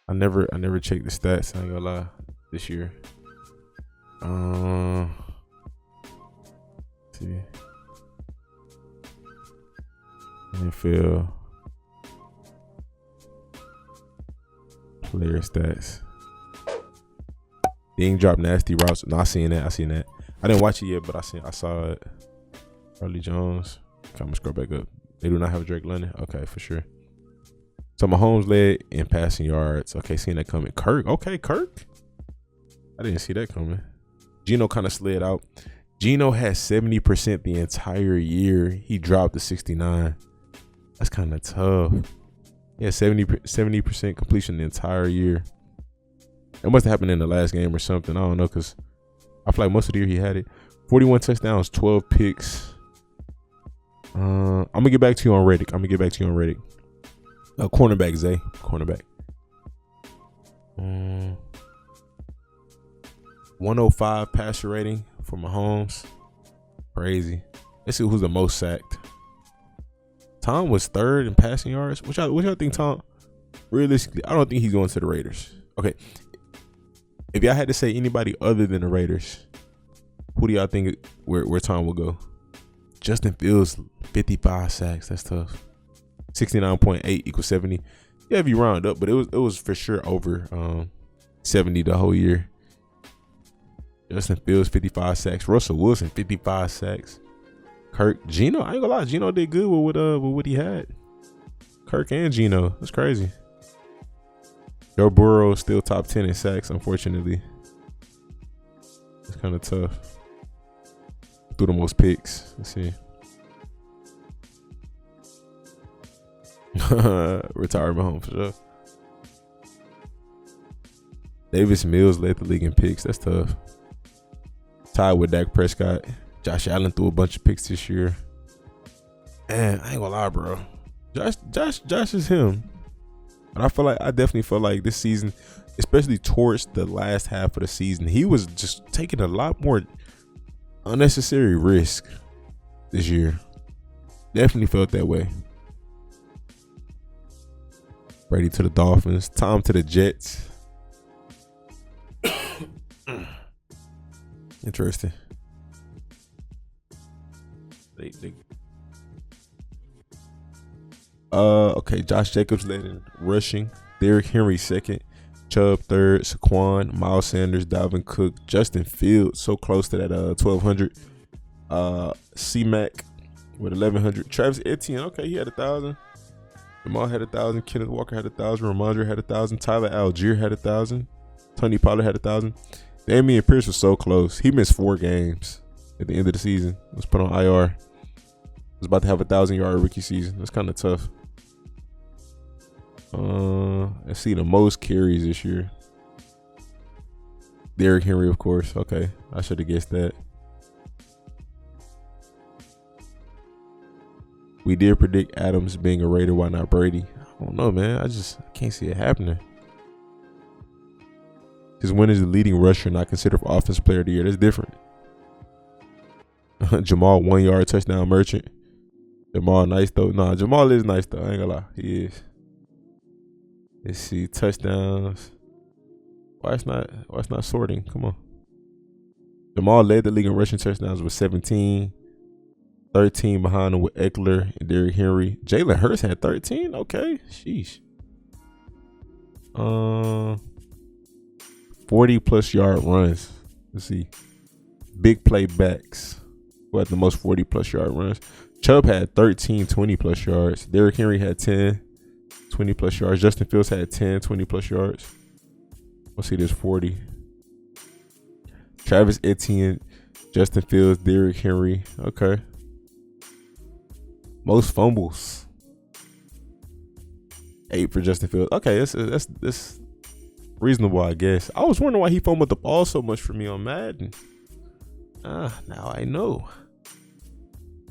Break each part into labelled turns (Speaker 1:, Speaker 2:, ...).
Speaker 1: I never checked the stats. I ain't gonna lie. This year. Let's see. NFL player stats. They ain't dropped nasty routes. No, I seen that. I didn't watch it yet, but I saw it. Early Jones. Okay, I'm gonna scroll back up. They do not have Drake London. Okay, for sure. So Mahomes led in passing yards. Okay, seeing that coming. Kirk. Okay, Kirk. I didn't see that coming. Gino kind of slid out. Gino had 70% the entire year. He dropped to 69. That's kind of tough. Yeah, 70% completion the entire year. It must have happened in the last game or something. I don't know, because I feel like most of the year he had it. 41 touchdowns, 12 picks. I'm going to get back to you on Reddick. Cornerback, Zay. Cornerback. 105 passer rating for Mahomes. Crazy. Let's see who's the most sacked. Tom was third in passing yards. What y'all think, Tom? Realistically, I don't think he's going to the Raiders. Okay. If y'all had to say anybody other than the Raiders, who do y'all think where Tom will go? Justin Fields, 55 sacks. That's tough. 69.8 equals 70. Yeah, if you round up, but it was for sure over 70 the whole year. Justin Fields, 55 sacks. Russell Wilson, 55 sacks. Kirk, Gino, I ain't gonna lie, Gino did good with what he had. Kirk and Gino, that's crazy. Joe Burrow still top 10 in sacks, unfortunately. It's kind of tough. Threw the most picks. Let's see. Retired Mahomes for sure. Davis Mills led the league in picks. That's tough. Tied with Dak Prescott. Josh Allen threw a bunch of picks this year. And I ain't gonna lie, bro. Josh is him. But I definitely feel like this season, especially towards the last half of the season, he was just taking a lot more unnecessary risk this year. Definitely felt that way. Brady to the Dolphins. Tom to the Jets. Interesting. Okay, Josh Jacobs led in rushing. Derrick Henry second. Chubb third. Saquon, Miles Sanders, Dalvin Cook, Justin Fields, so close to that 1,200. C-Mac with 1,100. Travis Etienne, okay, he had 1,000. Jamal had 1,000. Kenneth Walker had 1,000. Ramondre had 1,000. Tyler Algier had 1,000. Tony Pollard had 1,000. Damian Pierce was so close. He missed 4 games at the end of the season. Was put on IR. Was about to have 1,000-yard rookie season. That's kind of tough. Let's see the most carries this year. Derrick Henry, of course. Okay, I should have guessed that. We did predict Adams being a Raider. Why not Brady? I don't know, man. I can't see it happening. His win is the leading rusher, not considered for Offensive Player of the Year. That's different. Jamal 1-yard touchdown merchant. Jamal nice though. Nah, Jamal is nice though. I ain't gonna lie. He is. Let's see. Touchdowns. Why it's not sorting? Come on. Jamal led the league in rushing touchdowns with 17. 13 behind him with Eckler and Derrick Henry. Jalen Hurts had 13. Okay. Sheesh. 40+ yard runs. Let's see. Big play backs who had the most 40+ yard runs. Chubb had 13 20+ yards. Derrick Henry had 10 20+ yards. Justin Fields had 10 20+ yards. Let's see this 40. Travis Etienne, Justin Fields, Derrick Henry. Okay. Most fumbles. 8 for Justin Fields. Okay, that's reasonable, I guess. I was wondering why he fumbled the ball so much for me on Madden. Now I know.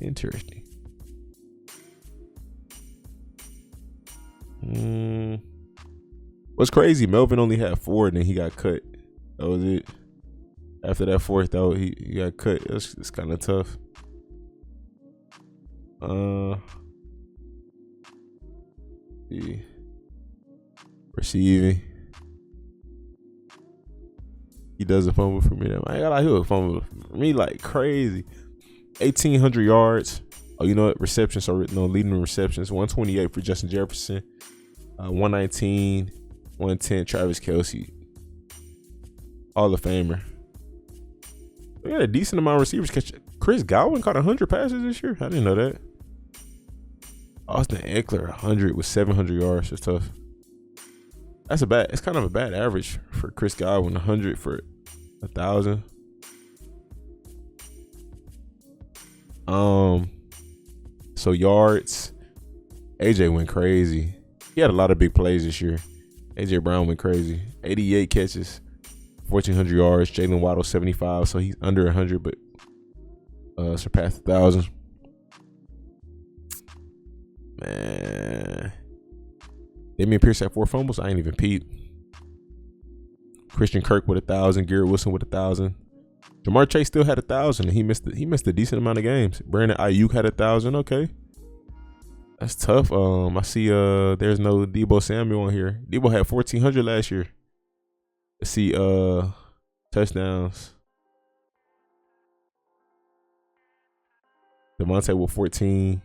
Speaker 1: Interesting. What's crazy, Melvin only had 4 and then he got cut. That was it. After that 4th, though, he got cut. It's kind of tough. Yeah. Receiving. He doesn't fumble for me. I got he'll fumble for me like crazy. 1,800 yards. Oh, you know what? Receptions are leading in receptions. 128 for Justin Jefferson. 119, 110. Travis Kelce. Hall of Famer. We had a decent amount of receivers catch. Chris Godwin caught 100 passes this year. I didn't know that. Austin Eckler 100 with 700 yards. That's tough. It's kind of a bad average for Chris Godwin. 100 for 1,000. So yards. AJ went crazy. He had a lot of big plays this year. AJ Brown went crazy. 88 catches, 1,400 yards. Jalen Waddle 75, so he's under 100, but surpassed 1,000. Man, Damian Pierce had 4 fumbles. I ain't even peep. Christian Kirk with 1,000. Garrett Wilson with 1,000. Jamar Chase still had 1,000, and he missed a decent amount of games. Brandon Ayuk had 1,000. Okay, that's tough. I see there's no Deebo Samuel on here. Deebo had 1,400 last year. Let's see touchdowns. Devontae with 14.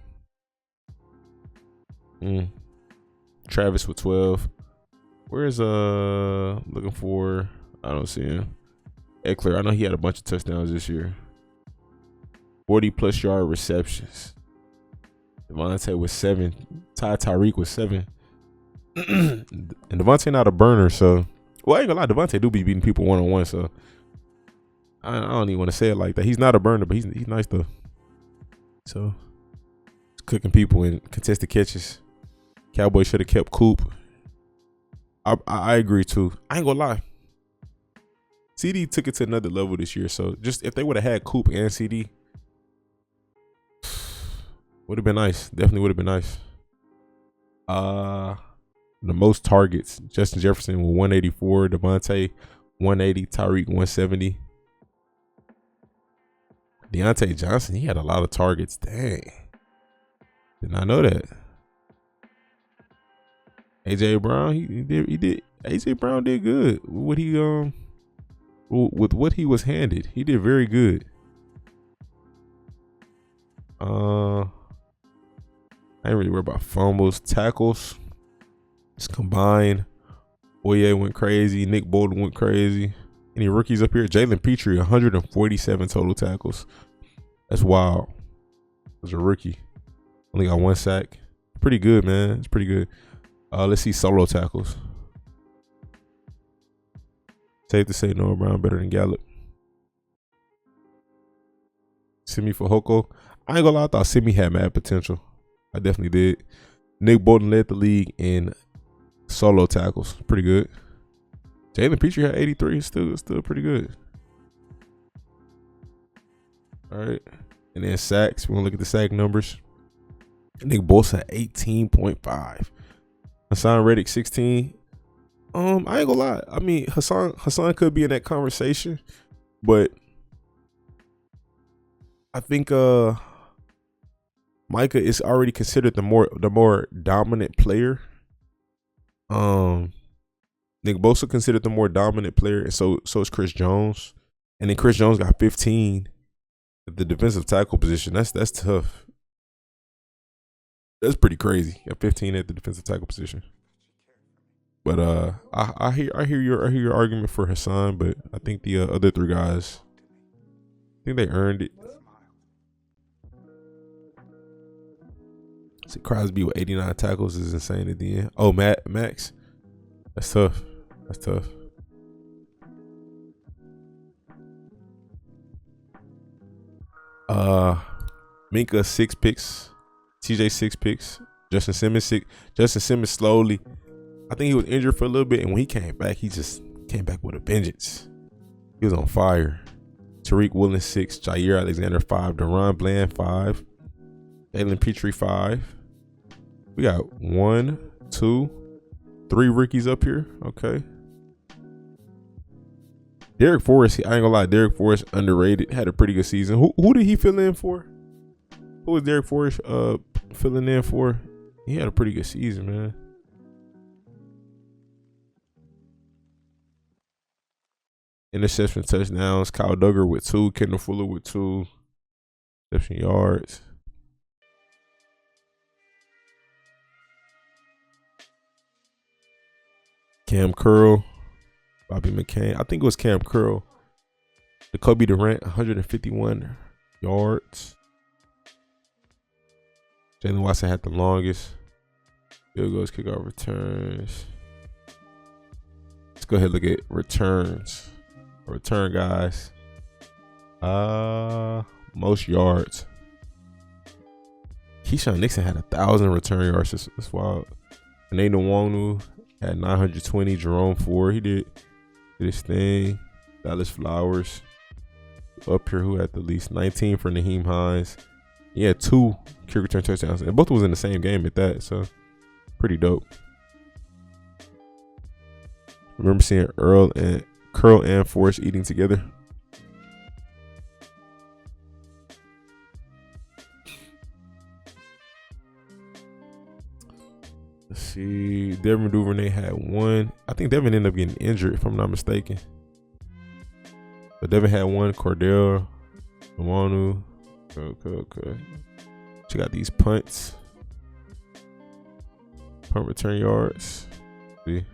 Speaker 1: Travis with 12. Where's looking for? I don't see him. Eckler, I know he had a bunch of touchdowns this year. 40+ yard receptions. Devontae with 7. Tyreek with 7. And Devontae not a burner, so I ain't gonna lie, Devontae do be beating people 1-on-1, so I don't even want to say it like that. He's not a burner, but he's nice though. So he's cooking people in contested catches. Cowboys should have kept Coop. I agree too. I ain't gonna lie. CD took it to another level this year. So just if they would have had Coop and CD, would have been nice. Definitely would have been nice. The most targets: Justin Jefferson with 184, Devontae 180, Tyreek 170. Deontay Johnson, he had a lot of targets. Dang, did not know that. AJ Brown, he did. AJ Brown did good. With what he was handed, he did very good. I ain't really worried about fumbles, tackles. Just combined. Oye went crazy. Nick Bolton went crazy. Any rookies up here? Jalen Petrie, 147 total tackles. That's wild. As a rookie, only got 1 sack. Pretty good, man. It's pretty good. Let's see solo tackles. Safe to say Noah Brown better than Gallup. Simi Fehoko. I ain't gonna lie, I thought Simi had mad potential. I definitely did. Nick Bolton led the league in solo tackles. Pretty good. Jalen Petrie had 83. Still pretty good. All right. And then sacks. We're gonna look at the sack numbers. Nick Bosa 18.5. Hassan Reddick 16. I ain't gonna lie. I mean, Hassan could be in that conversation, but I think Micah is already considered the more dominant player. Nick Bosa considered the more dominant player, and so is Chris Jones. And then Chris Jones got 15 at the defensive tackle position. That's tough. That's pretty crazy. Got 15 at the defensive tackle position. But I hear your argument for Hassan, but I think the other 3 guys, I think they earned it. See, Crosby with 89 tackles is insane at the end. Oh, Max, that's tough. That's tough. Minka 6 picks, TJ 6 picks, Justin Simmons 6. Justin Simmons slowly. I think he was injured for a little bit, and when he came back, he just came back with a vengeance. He was on fire. Tariq Woolen 6, Jair Alexander 5, Deron Bland 5, Jalen Petrie 5. We got 1, 2, 3 rookies up here. Okay. Derek Forrest, I ain't gonna lie, Derek Forrest underrated. Had a pretty good season. Who did he fill in for? Who was Derek Forrest filling in for? He had a pretty good season, man. interception touchdowns. Kyle Duggar with 2. Kendall Fuller with 2 reception yards. Cam Curl, Bobby McCain. I think it was Cam Curl. Jacoby Durant, 151 yards. Jalen Watson had the longest. Field goals, kickoff returns. Let's go ahead and look at returns. Return guys. Most yards. Keyshawn Nixon had 1,000 return yards. That's wild. Nathan Nwonu had 920. Jerome Ford, he did his thing. Dallas Flowers up here, who had the least, 19 for Naheem Hines. He had 2 kick return touchdowns, and both was in the same game at that. So pretty dope. Remember seeing Curl and Forrest eating together. Let's see. Devin Duvernay had 1. I think Devin ended up getting injured, if I'm not mistaken. But Devin had 1. Cordell, Nwonu. Okay. She got these punts. Punt return yards. See.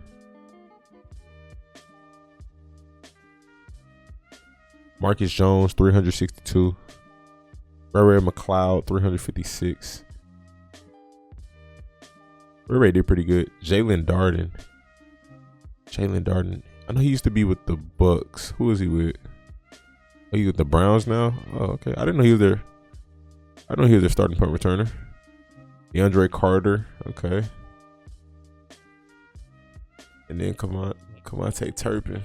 Speaker 1: Marcus Jones, 362. Ray McLeod, 356. Ray did pretty good. Jalen Darden. I know he used to be with the Bucks. Who is he with? Oh, he with the Browns now? Oh, okay. I didn't know he was there. I know he was their starting punt returner. DeAndre Carter. Okay. And then Kamante Turpin.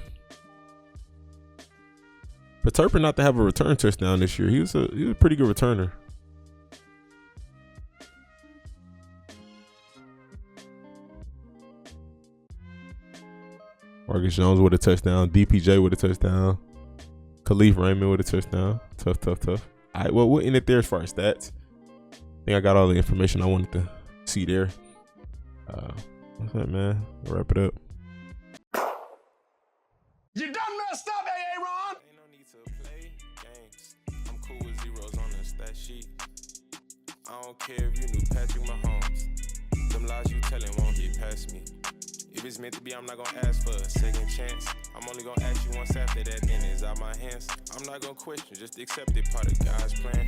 Speaker 1: But Turpin not to have a return touchdown this year. He was a pretty good returner. Marcus Jones with a touchdown. DPJ with a touchdown. Khalif Raymond with a touchdown. Tough. All right, well, we'll end it there as far as stats. I think I got all the information I wanted to see there. What's that, man? We'll wrap it up.
Speaker 2: You done messed up, Aaron!
Speaker 3: Ain't no need to play games. I'm cool with zeros on the stat sheet. I don't care if you knew Patrick Mahomes. Them lies you telling won't get past me. If it's meant to be, I'm not gonna ask for a second chance. I'm only gonna ask you once after that, then it's out my hands. I'm not gonna question, just accept it, part of God's plan.